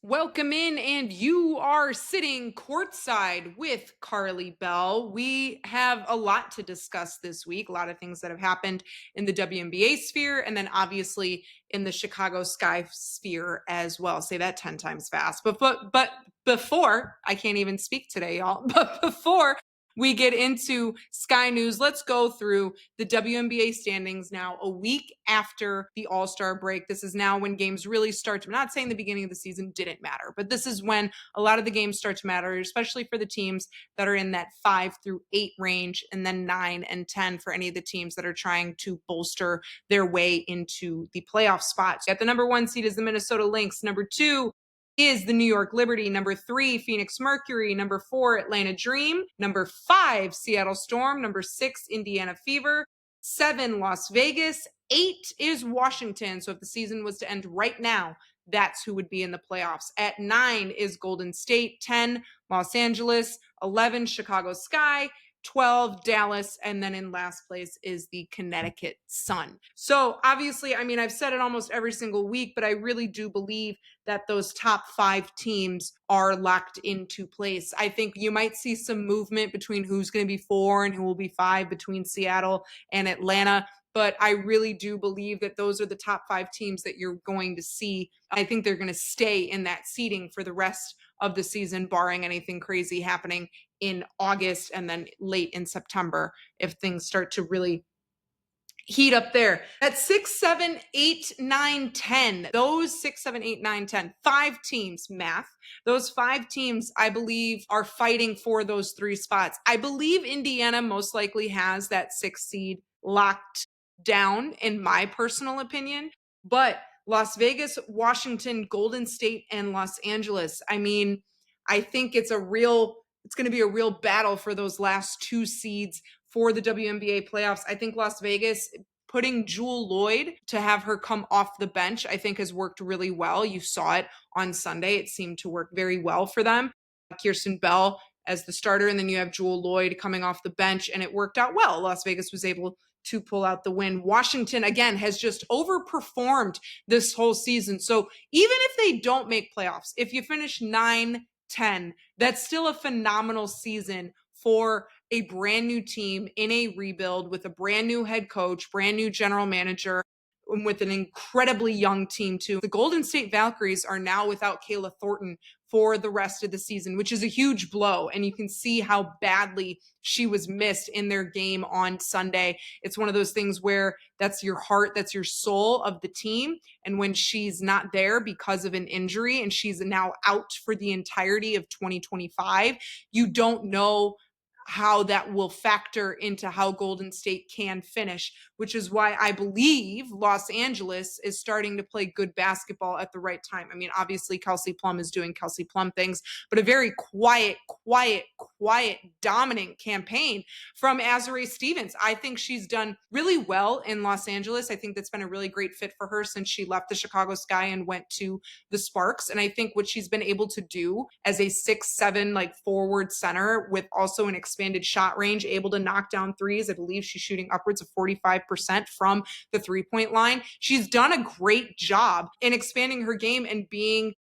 Welcome in, and you are sitting courtside with Karli Bell. We have a lot to discuss this week, a lot of things that have happened in the WNBA sphere, and then obviously in the Chicago Sky sphere as well. Say that 10 times fast. But before, I can't even speak today, y'all. But before we get into Sky News, let's go through the WNBA standings now a week after the All-Star break. This is now when games really start to, I'm not saying the beginning of the season didn't matter, but this is when a lot of the games start to matter, especially for the teams that are in that 5 through 8 range, and then 9 and 10 for any of the teams that are trying to bolster their way into the playoff spots. At the number 1 seed is the Minnesota Lynx. Number 2 is the New York Liberty. Number 3, Phoenix Mercury. Number 4, Atlanta Dream. Number 5, Seattle Storm. Number 6, Indiana Fever. 7, Las Vegas. 8 is Washington. So if the season was to end right now, that's who would be in the playoffs. At 9 is Golden State. 10, Los Angeles. 11, Chicago Sky. 12, Dallas, and then in last place is the Connecticut Sun. So obviously, I mean, I've said it almost every single week, but I really do believe that those top 5 teams are locked into place. I think you might see some movement between who's going to be 4 and who will be 5 between Seattle and Atlanta. But I really do believe that those are the top 5 teams that you're going to see. I think they're going to stay in that seeding for the rest of the season, barring anything crazy happening in August and then late in September if things start to really heat up there. At 6, 7, 8, 9, 10, those 6, 7, 8, 9, 10, 5 teams, math. Those 5 teams, I believe, are fighting for those 3 spots. I believe Indiana most likely has that 6th seed locked down, in my personal opinion. But Las Vegas, Washington, Golden State, and Los Angeles, I mean, I think it's going to be a real battle for those last 2 seeds for the WNBA playoffs. I think Las Vegas, putting Jewel Lloyd to have her come off the bench, I think has worked really well. You saw it on Sunday. It seemed to work very well for them. Kirsten Bell as the starter, and then you have Jewel Lloyd coming off the bench, and it worked out well. Las Vegas was able to pull out the win. Washington, again, has just overperformed this whole season. So even if they don't make playoffs, if you finish 9, 10, that's still a phenomenal season for a brand new team in a rebuild with a brand new head coach, brand new general manager, and with an incredibly young team too. The Golden State Valkyries are now without Kayla Thornton for the rest of the season, which is a huge blow. And you can see how badly she was missed in their game on Sunday. It's one of those things where that's your heart, that's your soul of the team. And when she's not there because of an injury and she's now out for the entirety of 2025, you don't know how that will factor into how Golden State can finish, which is why I believe Los Angeles is starting to play good basketball at the right time. I mean, obviously Kelsey Plum is doing Kelsey Plum things, but a very quiet, dominant campaign from Azurá Stevens. I think she's done really well in Los Angeles. I think that's been a really great fit for her since she left the Chicago Sky and went to the Sparks. And I think what she's been able to do as a 6'7", like forward center with also an expanded shot range, able to knock down threes. I believe she's shooting upwards of 45% from the 3-point line. She's done a great job in expanding her game and being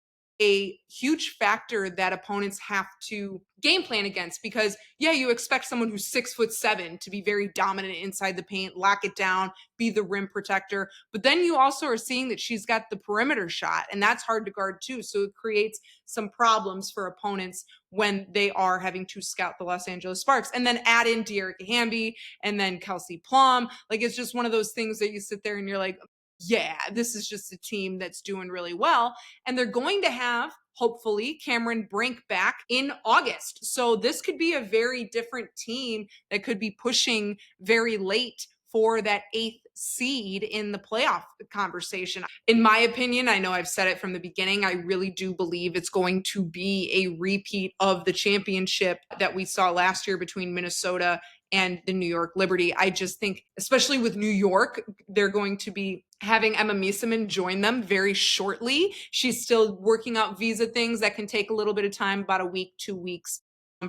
a huge factor that opponents have to game plan against, because you expect someone who's 6'7" to be very dominant inside the paint, lock it down, be the rim protector. But then you also are seeing that she's got the perimeter shot, and that's hard to guard too. So it creates some problems for opponents when they are having to scout the Los Angeles Sparks. And then add in Dearica Hamby and then Kelsey Plum. Like, it's just one of those things that you sit there and you're like, yeah, this is just a team that's doing really well. And they're going to have, hopefully, Cameron Brink back in August. So this could be a very different team that could be pushing very late for that 8th seed in the playoff conversation. In my opinion, I know I've said it from the beginning, I really do believe it's going to be a repeat of the championship that we saw last year between Minnesota and the New York Liberty. I just think, especially with New York, they're going to be having Emma Miesemann join them very shortly. She's still working out visa things that can take a little bit of time, about a week, 2 weeks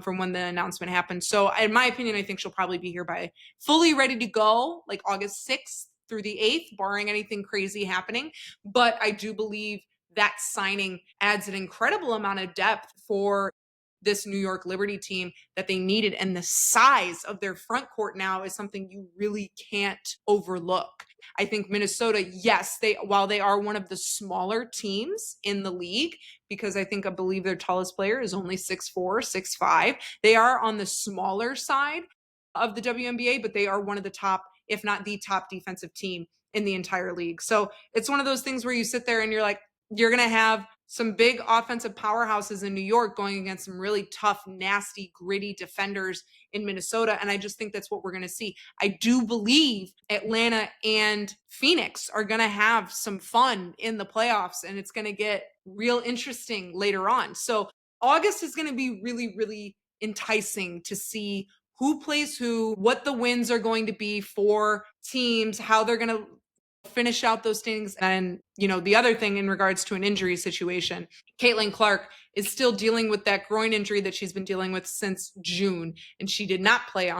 from when the announcement happened. So in my opinion, I think she'll probably be here by fully ready to go, like August 6th through the 8th, barring anything crazy happening. But I do believe that signing adds an incredible amount of depth for this New York Liberty team that they needed. And the size of their front court now is something you really can't overlook. I think Minnesota, yes, while they are one of the smaller teams in the league, because I believe their tallest player is only 6'4", 6'5", they are on the smaller side of the WNBA, but they are one of the top, if not the top defensive team in the entire league. So it's one of those things where you sit there and you're like, you're going to have some big offensive powerhouses in New York going against some really tough, nasty, gritty defenders in Minnesota. And I just think that's what we're going to see. I do believe Atlanta and Phoenix are going to have some fun in the playoffs, and it's going to get real interesting later on. So August is going to be really, really enticing to see who plays who, what the wins are going to be for teams, how they're going to finish out those things. And, the other thing in regards to an injury situation, Caitlin Clark is still dealing with that groin injury that she's been dealing with since June. And she did not play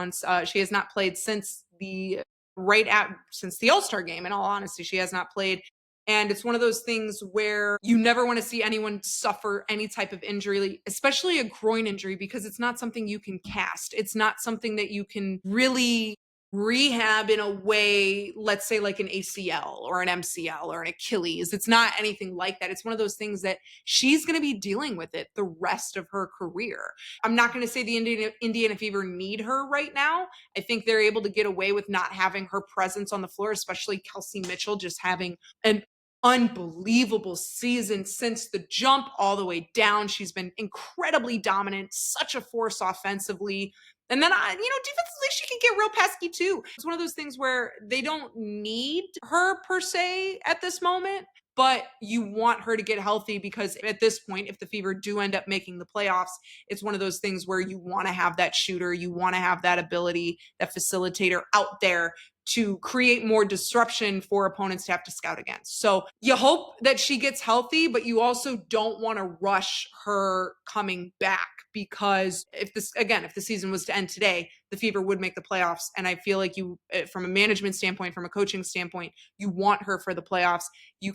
she has not played since the All-Star game. In all honesty, she has not played. And it's one of those things where you never want to see anyone suffer any type of injury, especially a groin injury, because it's not something you can cast. It's not something that you can really rehab in a way, let's say like an ACL or an MCL or an Achilles. It's not anything like that. It's one of those things that she's going to be dealing with it the rest of her career. I'm not going to say the Indiana Fever need her right now. I think they're able to get away with not having her presence on the floor, especially Kelsey Mitchell just having an unbelievable season since the jump all the way down. She's been incredibly dominant, such a force offensively. And then, defensively, she can get real pesky too. It's one of those things where they don't need her per se at this moment, but you want her to get healthy, because at this point, if the Fever do end up making the playoffs, it's one of those things where you want to have that shooter, you want to have that ability, that facilitator out there to create more disruption for opponents to have to scout against. So you hope that she gets healthy, but you also don't want to rush her coming back, because if the season was to end today, the Fever would make the playoffs. And I feel like from a management standpoint, from a coaching standpoint, you want her for the playoffs. You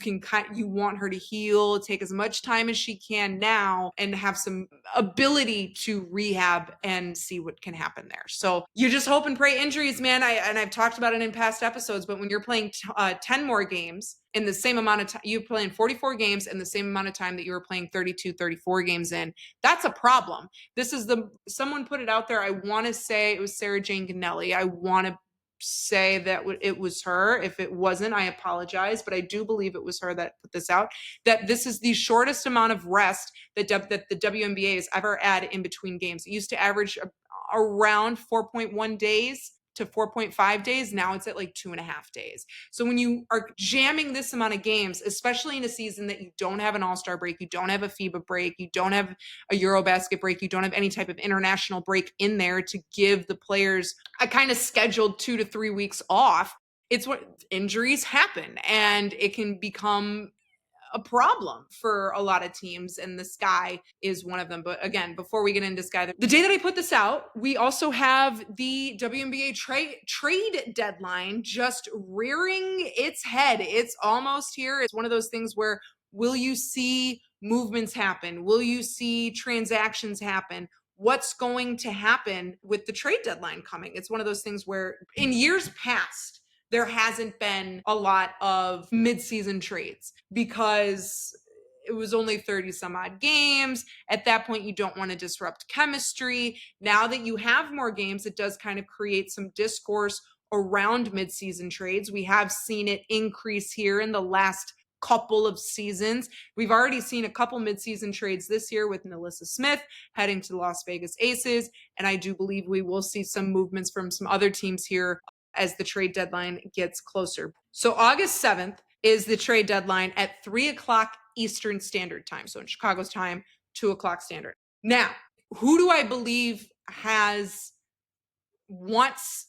want her to heal, take as much time as she can now, and have some ability to rehab and see what can happen there. So you just hope and pray injuries, man. I've talked about it in past episodes, but when you're playing 10 more games in the same amount of time, you're playing 44 games in the same amount of time that you were playing 32, 34 games in, that's a problem. Someone put it out there. I want to say it was Sarah Jane Ganelli. I want to say that it was her. If it wasn't, I apologize, but I do believe it was her that put this out, that this is the shortest amount of rest that the WNBA has ever had in between games. It used to average around 4.1 days to 4.5 days. Now it's at like 2.5 days. So when you are jamming this amount of games, especially in a season that you don't have an All-Star break, you don't have a FIBA break, you don't have a Eurobasket break, you don't have any type of international break in there to give the players a kind of scheduled 2 to 3 weeks off, it's what injuries happen, and it can become a problem for a lot of teams, and the Sky is one of them. But again, before we get into Sky, the day that I put this out, we also have the WNBA trade deadline just rearing its head. It's almost here. It's one of those things where, will you see movements happen? Will you see transactions happen? What's going to happen with the trade deadline coming? It's one of those things where in years past, there hasn't been a lot of mid-season trades because it was only 30 some odd games. At that point, you don't want to disrupt chemistry. Now that you have more games, it does kind of create some discourse around mid-season trades. We have seen it increase here in the last couple of seasons. We've already seen a couple mid-season trades this year with Nalissa Smith heading to the Las Vegas Aces. And I do believe we will see some movements from some other teams here as the trade deadline gets closer. So August 7th is the trade deadline at 3 o'clock Eastern Standard Time. So in Chicago's time, 2 o'clock Standard. Now, who do I believe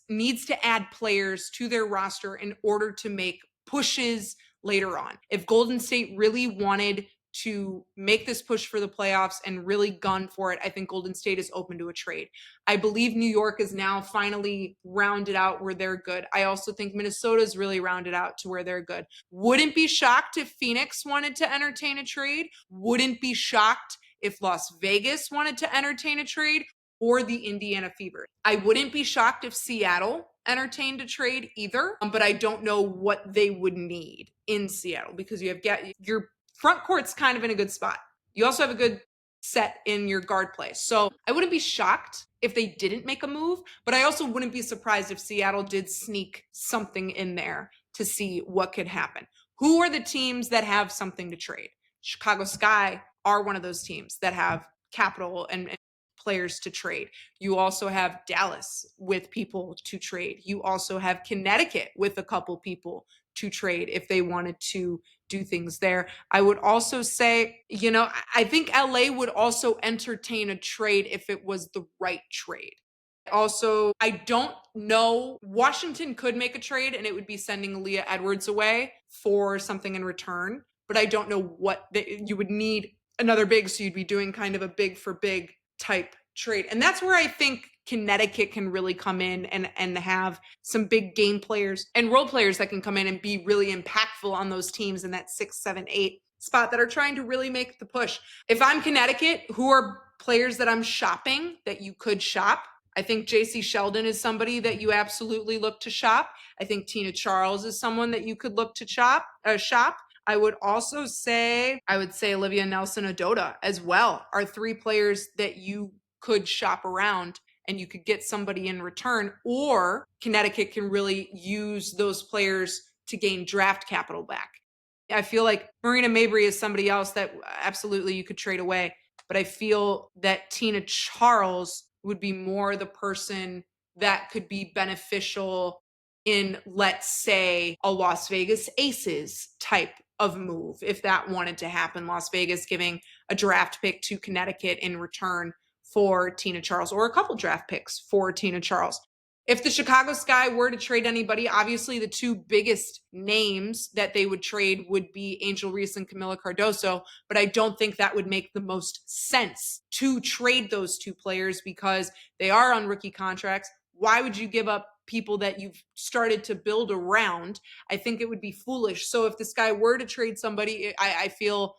needs to add players to their roster in order to make pushes later on? If Golden State really wanted to make this push for the playoffs and really gun for it, I think Golden State is open to a trade. I believe New York is now finally rounded out where they're good. I also think Minnesota's really rounded out to where they're good. Wouldn't be shocked if Phoenix wanted to entertain a trade. Wouldn't be shocked if Las Vegas wanted to entertain a trade, or the Indiana Fever. I wouldn't be shocked if Seattle entertained a trade either, but I don't know what they would need in Seattle, because you have your front court's kind of in a good spot. You also have a good set in your guard play. So I wouldn't be shocked if they didn't make a move, but I also wouldn't be surprised if Seattle did sneak something in there to see what could happen. Who are the teams that have something to trade? Chicago Sky are one of those teams that have capital and players to trade. You also have Dallas with people to trade. You also have Connecticut with a couple people to trade if they wanted to do things there. I would also say, I think LA would also entertain a trade if it was the right trade. Also, I don't know. Washington could make a trade, and it would be sending Aaliyah Edwards away for something in return. But I don't know what you would need another big, so you'd be doing kind of a big for big type trade. And that's where I think Connecticut can really come in and have some big game players and role players that can come in and be really impactful on those teams in that 6, 7, 8 spot that are trying to really make the push. If I'm Connecticut, who are players that I'm shopping that you could shop? I think JC Sheldon is somebody that you absolutely look to shop. I think Tina Charles is someone that you could look to shop. I would also say, Olivia Nelson-Ododa as well are 3 players that you could shop around and you could get somebody in return, or Connecticut can really use those players to gain draft capital back. I feel like Marina Mabrey is somebody else that absolutely you could trade away, but I feel that Tina Charles would be more the person that could be beneficial in, let's say, a Las Vegas Aces type of move, if that wanted to happen. Las Vegas giving a draft pick to Connecticut in return for Tina Charles, or a couple draft picks for Tina Charles. If the Chicago Sky were to trade anybody, obviously the 2 biggest names that they would trade would be Angel Reese and Kamilla Cardoso, but I don't think that would make the most sense to trade those 2 players because they are on rookie contracts. Why would you give up people that you've started to build around? I think it would be foolish. So if the Sky were to trade somebody, I feel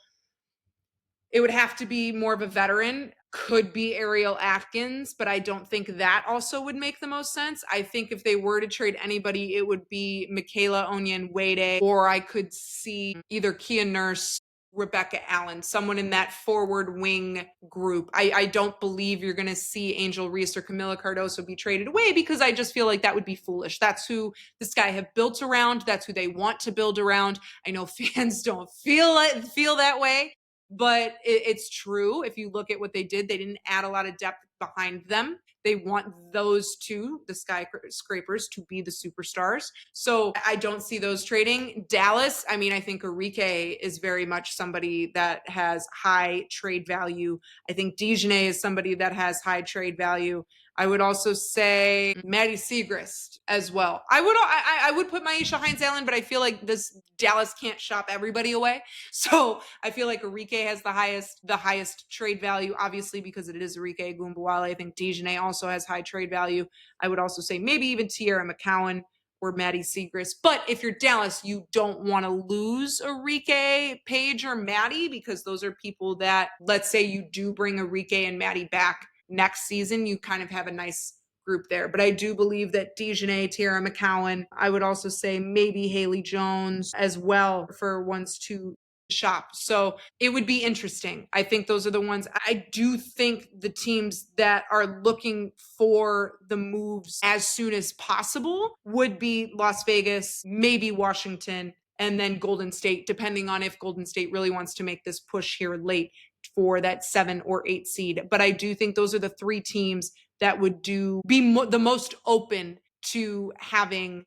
it would have to be more of a veteran. Could be Ariel Atkins, but I don't think that also would make the most sense. I think if they were to trade anybody, it would be Michaela Onyenwere, or I could see either Kia Nurse, Rebecca Allen, someone in that forward wing group. I don't believe you're going to see Angel Reese or Kamilla Cardoso be traded away, because I just feel like that would be foolish. That's who the Sky have built around. That's who they want to build around. I know fans don't feel that way, but it's true. If you look at what they did, they didn't add a lot of depth behind them. They want those 2, the skyscrapers, to be the superstars. So I don't see those trading. Dallas, I think Enrique is very much somebody that has high trade value. I think Dejanay is somebody that has high trade value. I would also say Maddie Siegrist as well. I would put Maisha Hines-Allen, but I feel like this Dallas can't shop everybody away. So I feel like Enrique has the highest trade value, obviously, because it is Enrique Gumbawale. I think Dejanay also has high trade value. I would also say maybe even Tierra McCowan or Maddie Siegrist. But if you're Dallas, you don't want to lose Enrique, Paige, or Maddie, because those are people that, let's say you do bring Enrique and Maddie back next season, you kind of have a nice group there. But I do believe that Dejanay, Tierra McCowan, I would also say maybe Haley Jones as well for ones to shop. So it would be interesting. I think those are the ones. I do think the teams that are looking for the moves as soon as possible would be Las Vegas, maybe Washington, and then Golden State, depending on if Golden State really wants to make this push here late for that 7 or 8 seed. But I do think those are the 3 teams that would be the most open to having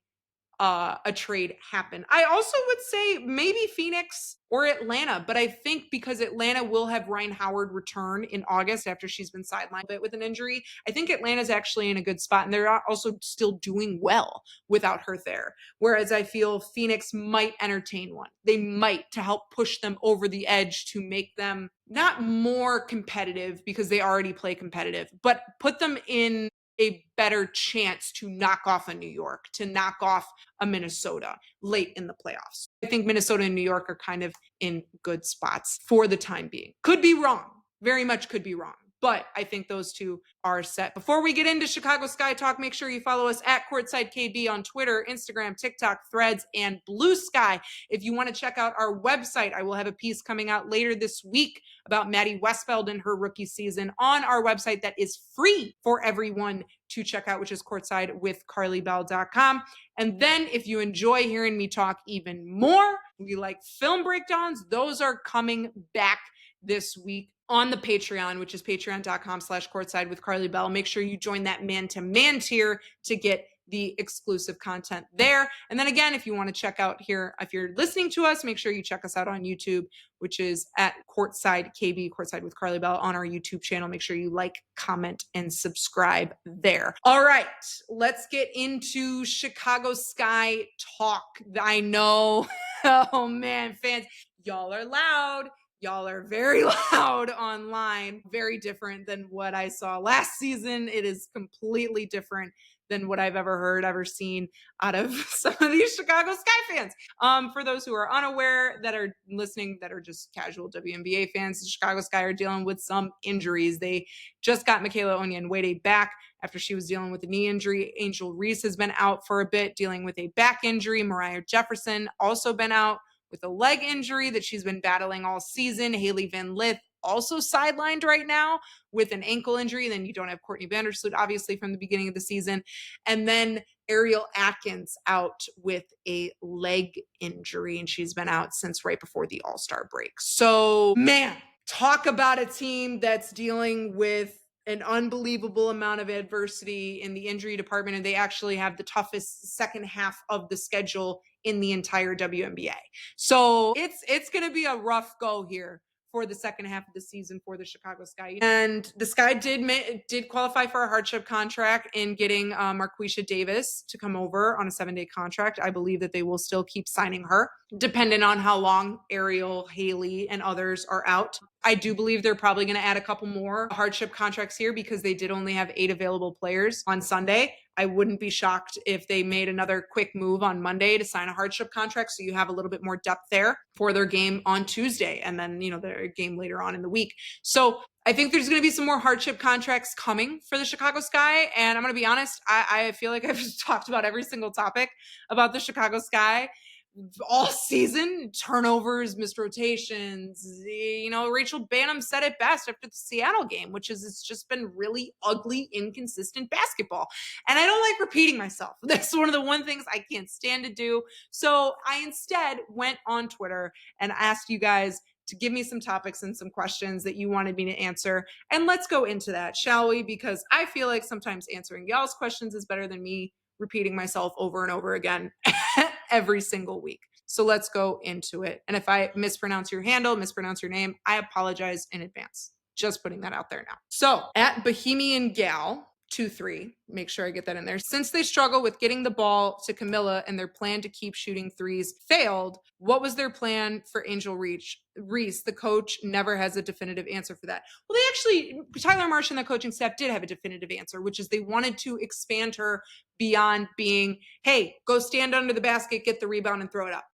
a trade happen. I also would say maybe Phoenix or Atlanta, but I think because Atlanta will have Ryan Howard return in August after she's been sidelined a bit with an injury, I think Atlanta's actually in a good spot, and they're also still doing well without her there. Whereas I feel Phoenix might entertain one. They might, to help push them over the edge, to make them not more competitive because they already play competitive, but put them in a better chance to knock off a New York, to knock off a Minnesota late in the playoffs. I think Minnesota and New York are kind of in good spots for the time being. Could be wrong. Very much could be wrong. But I think those two are set. Before we get into Chicago Sky Talk, make sure you follow us at Courtside KB on Twitter, Instagram, TikTok, Threads, and Blue Sky. If you want to check out our website, I will have a piece coming out later this week about Maddie Westfeld and her rookie season on our website that is free for everyone to check out, which is courtsidewithkarlibell.com. And then if you enjoy hearing me talk even more, we like film breakdowns, those are coming back this week on the Patreon, which is patreon.com/courtside with Karli Bell. Make sure you join that man-to-man tier to get the exclusive content there. And then again, if you want to check out here, if you're listening to us, make sure you check us out on YouTube, which is at Courtside KB, Courtside with Karli Bell on our YouTube channel. Make sure you like, comment, and subscribe there. All right, let's get into Chicago Sky talk. I know, oh man, fans, y'all are loud. Y'all are very loud online. Very different than what I saw last season. It is completely different than what I've ever heard, ever seen out of some of these Chicago Sky fans. For those who are unaware that are listening, that are just casual WNBA fans, the Chicago Sky are dealing with some injuries. They just got Michaela Onyenwere back after she was dealing with a knee injury. Angel Reese has been out for a bit, dealing with a back injury. Mariah Jefferson also been out with a leg injury that she's been battling all season. Haley Van Lith also sidelined right now with an ankle injury. Then you don't have Courtney Vandersloot, obviously, from the beginning of the season. And then Ariel Atkins out with a leg injury, and she's been out since right before the All-Star break. So, man, talk about a team that's dealing with an unbelievable amount of adversity in the injury department, and they actually have the toughest second half of the schedule in the entire WNBA. So it's going to be a rough go here for the second half of the season for the Chicago Sky. And the Sky did qualify for a hardship contract in getting Marquisha Davis to come over on a 7-day contract. I believe that they will still keep signing her, depending on how long Ariel, Haley, and others are out. I do believe they're probably going to add a couple more hardship contracts here because they did only have 8 available players on Sunday. I wouldn't be shocked if they made another quick move on Monday to sign a hardship contract, so you have a little bit more depth there for their game on Tuesday and then, their game later on in the week. So I think there's going to be some more hardship contracts coming for the Chicago Sky. And I'm going to be honest, I feel like I've just talked about every single topic about the Chicago Sky all season. Turnovers, missed rotations. Rachel Banham said it best after the Seattle game, which is it's just been really ugly, inconsistent basketball. And I don't like repeating myself. That's one of the one things I can't stand to do. So I instead went on Twitter and asked you guys to give me some topics and some questions that you wanted me to answer. And let's go into that, shall we? Because I feel like sometimes answering y'all's questions is better than me repeating myself over and over again every single week. So let's go into it. And if I mispronounce your handle, mispronounce your name, I apologize in advance. Just putting that out there now. So at Bohemian Gal 2-3, make sure I get that in there. Since they struggle with getting the ball to Kamilla and their plan to keep shooting threes failed, what was their plan for Angel Reese? The coach never has a definitive answer for that. Well, Tyler Marsh and the coaching staff did have a definitive answer, which is they wanted to expand her beyond being, hey, go stand under the basket, get the rebound and throw it up.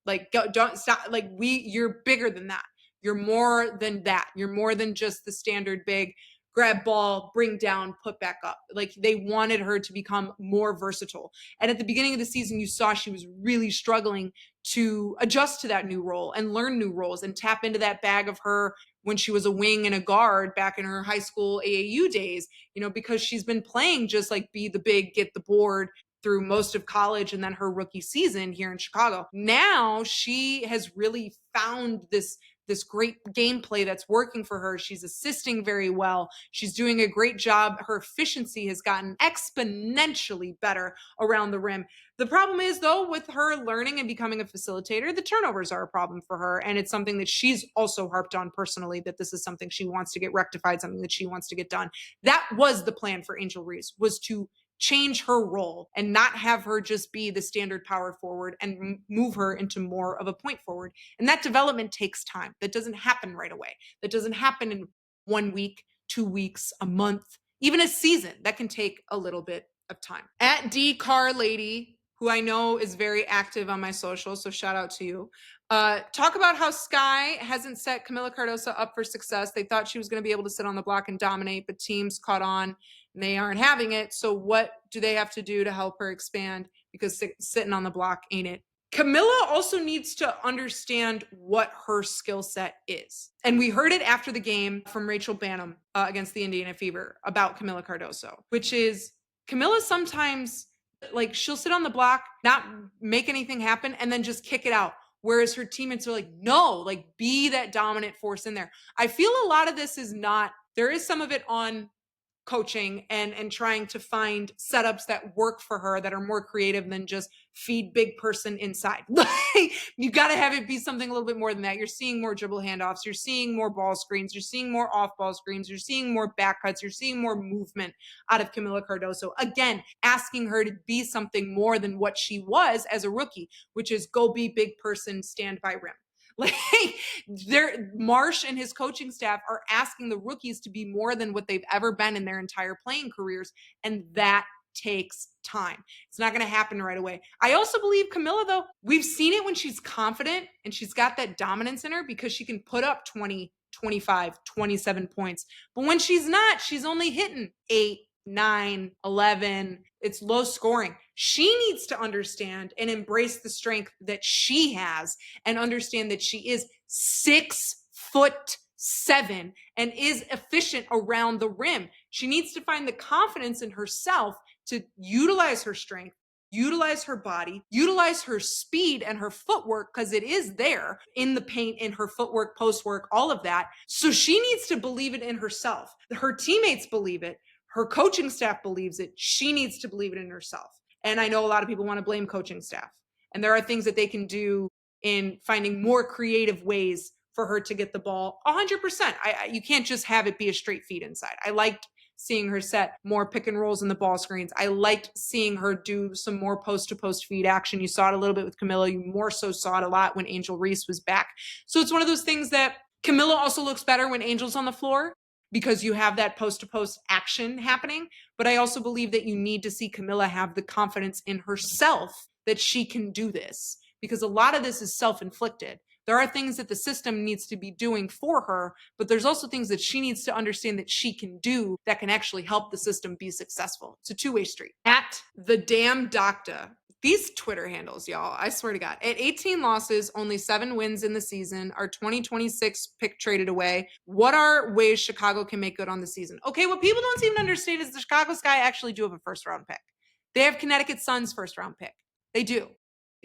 Don't stop. You're bigger than that. You're more than that. You're more than just the standard big grab ball, bring down, put back up. They wanted her to become more versatile. And at the beginning of the season, you saw she was really struggling to adjust to that new role and learn new roles and tap into that bag of her when she was a wing and a guard back in her high school AAU days, because she's been playing just be the big, get the board through most of college and then her rookie season here in Chicago. Now she has really found this this great gameplay that's working for her. She's assisting very well. She's doing a great job. Her efficiency has gotten exponentially better around the rim. The problem is, though, with her learning and becoming a facilitator, the turnovers are a problem for her. And it's something that she's also harped on personally, that this is something she wants to get rectified, something that she wants to get done. That was the plan for Angel Reese, was to change her role and not have her just be the standard power forward and move her into more of a point forward. And that development takes time. That doesn't happen right away. That doesn't happen in 1 week, 2 weeks, a month, even a season. That can take a little bit of time. At D Car Lady, who I know is very active on my social, so shout out to you. Talk about how Sky hasn't set Kamilla Cardoso up for success. They thought she was going to be able to sit on the block and dominate, but teams caught on and they aren't having it. So what do they have to do to help her expand? Because sitting on the block ain't it. Kamilla also needs to understand what her skill set is. And we heard it after the game from Rachel Banham against the Indiana Fever about Kamilla Cardoso, which is Kamilla sometimes, like, she'll sit on the block, not make anything happen, and then just kick it out. Whereas her teammates are like, no, like, be that dominant force in there. I feel a lot of this is not, there is some of it on coaching and trying to find setups that work for her that are more creative than just feed big person inside. You got to have it be something a little bit more than that. You're seeing more dribble handoffs. You're seeing more ball screens. You're seeing more off ball screens. You're seeing more back cuts. You're seeing more movement out of Kamilla Cardoso. Again, asking her to be something more than what she was as a rookie, which is go be big person, stand by rim. Like, Marsh and his coaching staff are asking the rookies to be more than what they've ever been in their entire playing careers, and that takes time. It's not going to happen right away. I also believe Kamilla, though, we've seen it when she's confident and she's got that dominance in her because she can put up 20, 25, 27 points. But when she's not, she's only hitting 8, 9, 11. It's low scoring. She needs to understand and embrace the strength that she has and understand that she is 6'7" and is efficient around the rim. She needs to find the confidence in herself to utilize her strength, utilize her body, utilize her speed and her footwork, because it is there in the paint, in her footwork, post work, all of that. So she needs to believe it in herself. Her teammates believe it. Her coaching staff believes it. She needs to believe it in herself. And I know a lot of people want to blame coaching staff. And there are things that they can do in finding more creative ways for her to get the ball 100%. You can't just have it be a straight feed inside. I liked seeing her set more pick and rolls in the ball screens. I liked seeing her do some more post-to-post feed action. You saw it a little bit with Kamilla. You more so saw it a lot when Angel Reese was back. So it's one of those things that Kamilla also looks better when Angel's on the floor, because you have that post-to-post action happening. But I also believe that you need to see Kamilla have the confidence in herself that she can do this, because a lot of this is self-inflicted. There are things that the system needs to be doing for her, but there's also things that she needs to understand that she can do that can actually help the system be successful. It's a two-way street. At the damn doctor. These Twitter handles, y'all, I swear to God. At 18 losses, only 7 wins in the season, our 2026 pick traded away. What are ways Chicago can make good on the season? Okay, what people don't even understand is the Chicago Sky actually do have a first-round pick. They have Connecticut Sun's first-round pick. They do.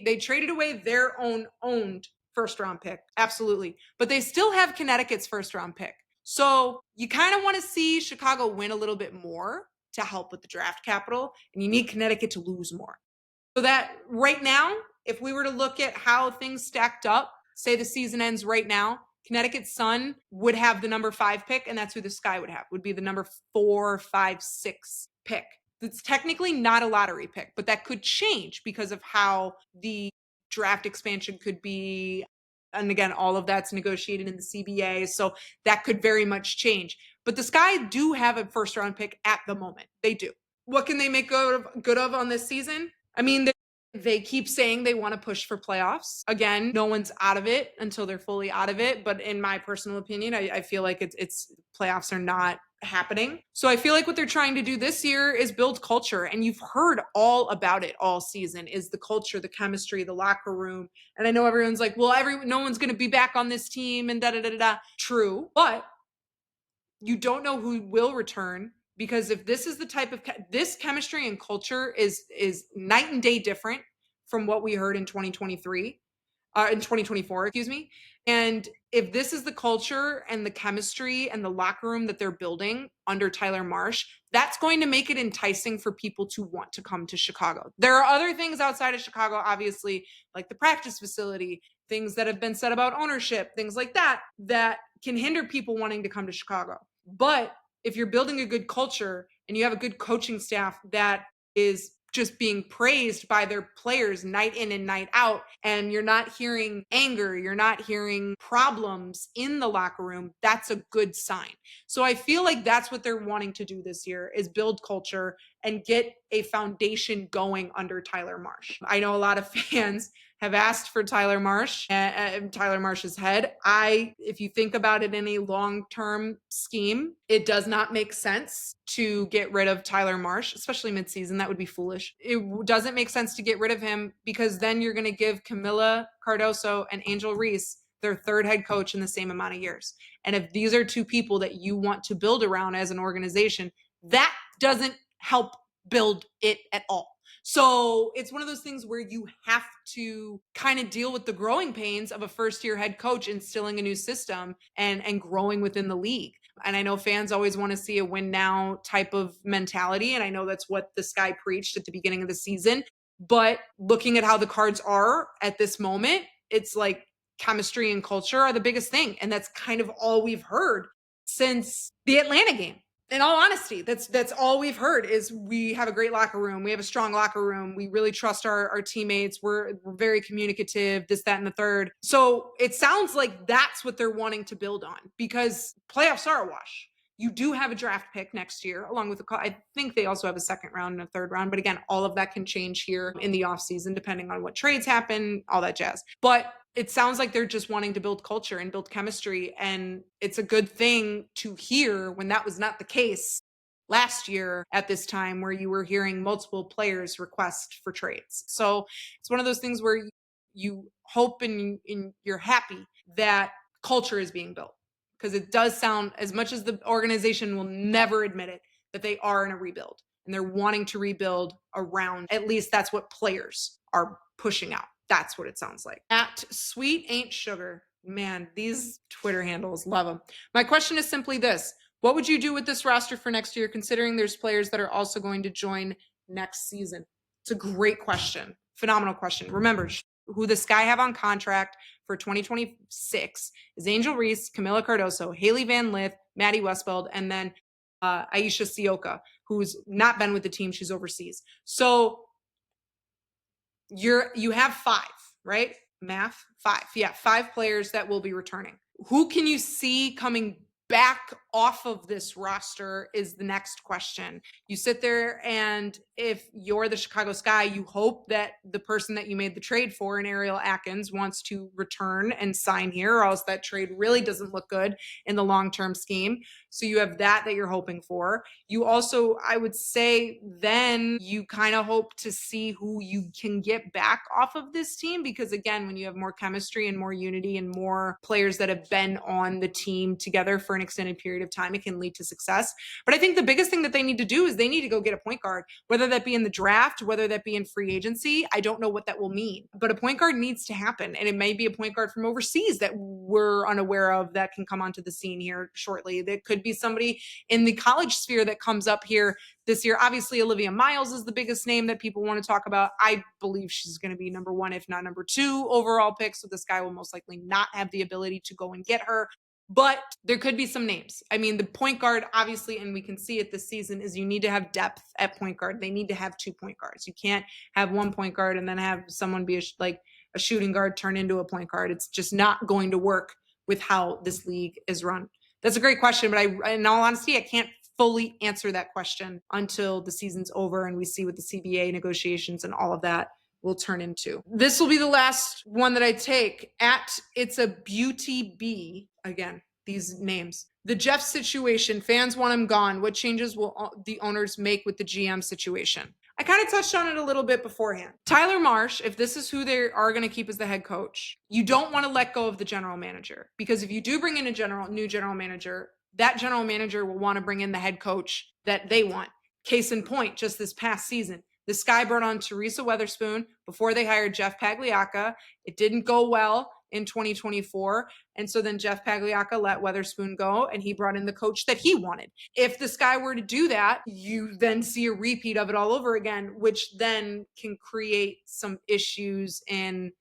They traded away their owned first-round pick, absolutely. But they still have Connecticut's first-round pick. So you kind of want to see Chicago win a little bit more to help with the draft capital, and you need Connecticut to lose more. So that right now, if we were to look at how things stacked up, say the season ends right now, Connecticut Sun would have the number 5 pick, and that's who the Sky would be the number 4, 5, 6 pick. It's technically not a lottery pick, but that could change because of how the draft expansion could be. And again, all of that's negotiated in the CBA, so that could very much change. But the Sky do have a first-round pick at the moment. They do. What can they make good of on this season? I mean, they keep saying they want to push for playoffs. Again, no one's out of it until they're fully out of it. But in my personal opinion, I feel like it's playoffs are not happening. So I feel like what they're trying to do this year is build culture. And you've heard all about it all season, is the culture, the chemistry, the locker room. And I know everyone's like, well, no one's going to be back on this team and da-da-da-da-da. True. But you don't know who will return. Because if this is the type of this chemistry and culture is night and day different from what we heard in 2023. in 2024, excuse me. And if this is the culture and the chemistry and the locker room that they're building under Tyler Marsh, that's going to make it enticing for people to want to come to Chicago. There are other things outside of Chicago, obviously, like the practice facility, things that have been said about ownership, things like that, that can hinder people wanting to come to Chicago. But if you're building a good culture and you have a good coaching staff that is just being praised by their players night in and night out, and you're not hearing anger, you're not hearing problems in the locker room, that's a good sign. So I feel like that's what they're wanting to do this year, is build culture and get a foundation going under Tyler Marsh. I know a lot of fans have asked for Tyler Marsh, Tyler Marsh's head. If you think about it in a long-term scheme, it does not make sense to get rid of Tyler Marsh, especially midseason. That would be foolish. It doesn't make sense to get rid of him, because then you're going to give Kamilla Cardoso and Angel Reese their third head coach in the same amount of years. And if these are two people that you want to build around as an organization, that doesn't help build it at all. So it's one of those things where you have to kind of deal with the growing pains of a first-year head coach instilling a new system and growing within the league. And I know fans always want to see a win now type of mentality. And I know that's what this guy preached at the beginning of the season. But looking at how the Cards are at this moment, it's like chemistry and culture are the biggest thing. And that's kind of all we've heard since the Atlanta game. In all honesty, that's all we've heard is we have a great locker room. We have a strong locker room. We really trust our teammates. We're very communicative, this, that, and the third. So it sounds like that's what they're wanting to build on, because playoffs are a wash. You do have a draft pick next year, along with I think they also have a second round and a third round. But again, all of that can change here in the offseason, depending on what trades happen, all that jazz. But it sounds like they're just wanting to build culture and build chemistry. And it's a good thing to hear when that was not the case last year at this time, where you were hearing multiple players request for trades. So it's one of those things where you hope and you're happy that culture is being built. Because it does sound, as much as the organization will never admit it, that they are in a rebuild. And they're wanting to rebuild around, at least that's what players are pushing out. That's what it sounds like. At Sweet Ain't Sugar. Man, these Twitter handles, love them. My question is simply this. What would you do with this roster for next year, considering there's players that are also going to join next season? It's a great question. Phenomenal question. Remember, who this guy have on contract for 2026 is Angel Reese, Kamilla Cardoso, Haley Van Lith, Maddie Westfeld, and then Aisha Sioka, who's not been with the team. She's overseas. So you have 5, right? Math, 5. Yeah, 5 players that will be returning. Who can you see coming back off of this roster is the next question. You sit there, and if you're the Chicago Sky, you hope that the person that you made the trade for in Ariel Atkins wants to return and sign here, or else that trade really doesn't look good in the long-term scheme. So you have that you're hoping for. You also, I would say, then you kind of hope to see who you can get back off of this team, because again, when you have more chemistry and more unity and more players that have been on the team together for an extended period of time, it can lead to success. But I think the biggest thing that they need to do is they need to go get a point guard, whether that be in the draft, whether that be in free agency. I don't know what that will mean, but a point guard needs to happen. And it may be a point guard from overseas that we're unaware of that can come onto the scene here shortly. That could be somebody in the college sphere that comes up here this year. Obviously, Olivia Miles is the biggest name that people want to talk about. I believe she's going to be number 1, if not number 2 overall pick. So this guy will most likely not have the ability to go and get her. But there could be some names. I mean, the point guard, obviously, and we can see it this season, is you need to have depth at point guard. They need to have 2 point guards. You can't have 1 point guard and then have someone be a shooting guard turn into a point guard. It's just not going to work with how this league is run. That's a great question, but in all honesty, I can't fully answer that question until the season's over and we see what the CBA negotiations and all of that will turn into. This will be the last one that I take. At It's a Beauty Bee. Again, these names. The Jeff situation, fans want him gone. What changes will the owners make with the GM situation? I kind of touched on it a little bit beforehand. Tyler Marsh, if this is who they are going to keep as the head coach, you don't want to let go of the general manager, because if you do bring in a new general manager, that general manager will want to bring in the head coach that they want. Case in point, just this past season, The Sky brought on Teresa Weatherspoon before they hired Jeff Pagliacca. It didn't go well in 2024. And so then Jeff Pagliacca let Weatherspoon go and he brought in the coach that he wanted. If the Sky were to do that, you then see a repeat of it all over again, which then can create some issues in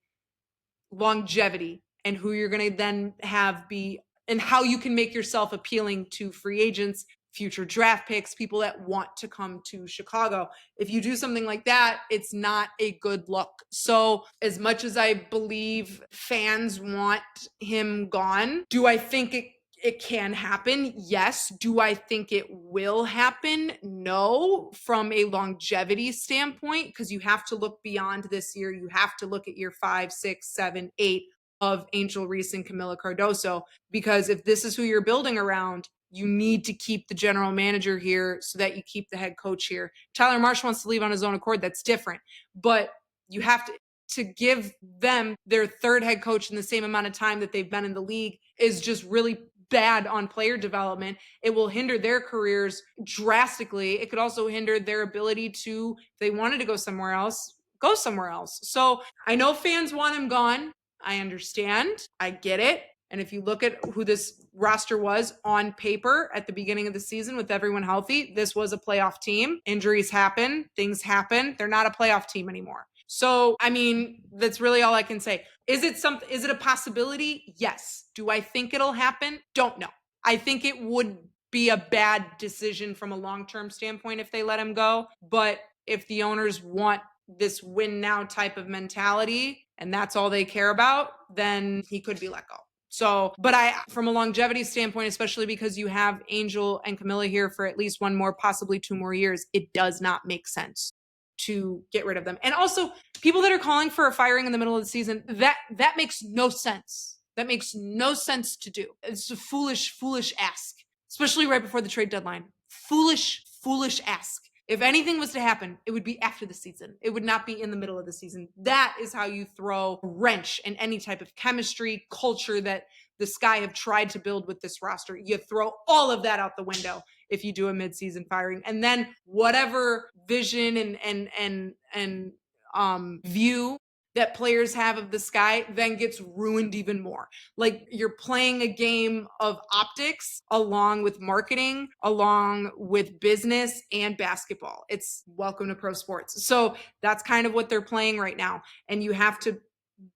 longevity and who you're going to then have be and how you can make yourself appealing to free agents, future draft picks, people that want to come to Chicago. If you do something like that, it's not a good look. So as much as I believe fans want him gone, do I think it can happen? Yes. Do I think it will happen? No. From a longevity standpoint, because you have to look beyond this year. You have to look at year 5, 6, 7, 8 of Angel Reese and Kamilla Cardoso, because if this is who you're building around, you need to keep the general manager here so that you keep the head coach here. Tyler Marsh wants to leave on his own accord. That's different. But you have to give them their third head coach in the same amount of time that they've been in the league is just really bad on player development. It will hinder their careers drastically. It could also hinder their ability to, if they wanted to go somewhere else, go somewhere else. So I know fans want him gone. I understand. I get it. And if you look at who this roster was on paper at the beginning of the season with everyone healthy, this was a playoff team. Injuries happen. Things happen. They're not a playoff team anymore. So, I mean, that's really all I can say. Is it a possibility? Yes. Do I think it'll happen? Don't know. I think it would be a bad decision from a long-term standpoint if they let him go. But if the owners want this win now type of mentality and that's all they care about, then he could be let go. So, but from a longevity standpoint, especially because you have Angel and Kamilla here for at least one more, possibly 2 more years, it does not make sense to get rid of them. And also, people that are calling for a firing in the middle of the season, that makes no sense. That makes no sense to do. It's a foolish ask, especially right before the trade deadline. Foolish ask. If anything was to happen, it would be after the season. It would not be in the middle of the season. That is how you throw a wrench in any type of chemistry, culture that the Sky have tried to build with this roster. You throw all of that out the window if you do a midseason firing. And then whatever vision and view that players have of the Sky then gets ruined even more. Like, you're playing a game of optics along with marketing, along with business and basketball. It's welcome to pro sports. So that's kind of what they're playing right now. And you have to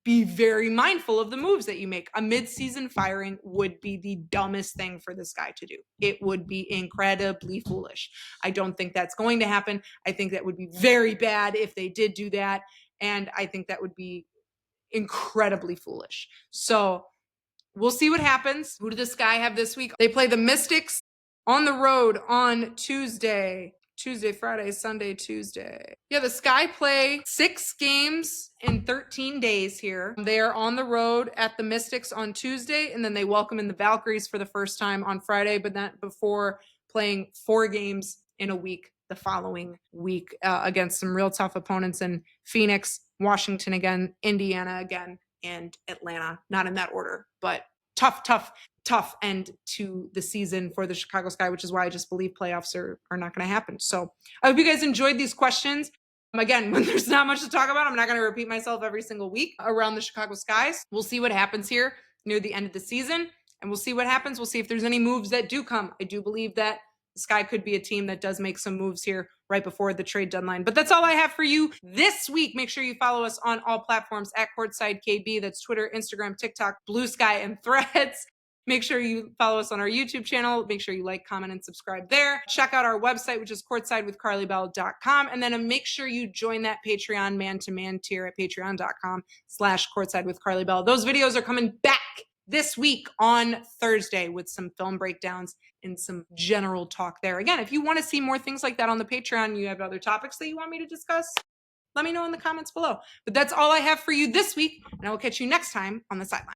be very mindful of the moves that you make. A mid-season firing would be the dumbest thing for this guy to do. It would be incredibly foolish. I don't think that's going to happen. I think that would be very bad if they did do that. And I think that would be incredibly foolish. So we'll see what happens. Who did the Sky have this week? They play the Mystics on the road on Tuesday, Friday, Sunday, Tuesday. Yeah, the Sky play 6 games in 13 days here. They are on the road at the Mystics on Tuesday, and then they welcome in the Valkyries for the first time on Friday, but that before playing 4 games in a week the following week against some real tough opponents in Phoenix, Washington again, Indiana again, and Atlanta. Not in that order, but tough end to the season for the Chicago Sky, which is why I just believe playoffs are not going to happen. So I hope you guys enjoyed these questions. Again, when there's not much to talk about, I'm not going to repeat myself every single week around the Chicago Skies. We'll see what happens here near the end of the season, and we'll see what happens. We'll see if there's any moves that do come. I do believe that the Sky could be a team that does make some moves here right before the trade deadline. But that's all I have for you this week. Make sure you follow us on all platforms at Courtside KB. That's Twitter, Instagram, TikTok, Blue Sky, and Threads. Make sure you follow us on our YouTube channel. Make sure you like, comment, and subscribe there. Check out our website, which is courtsidewithkarlibell.com. And then make sure you join that Patreon man-to-man tier at patreon.com/courtsidewithkarlibell. Those videos are coming back this week on Thursday with some film breakdowns and some general talk there. Again, if you want to see more things like that on the Patreon, you have other topics that you want me to discuss, let me know in the comments below. But that's all I have for you this week, and I will catch you next time on the sideline.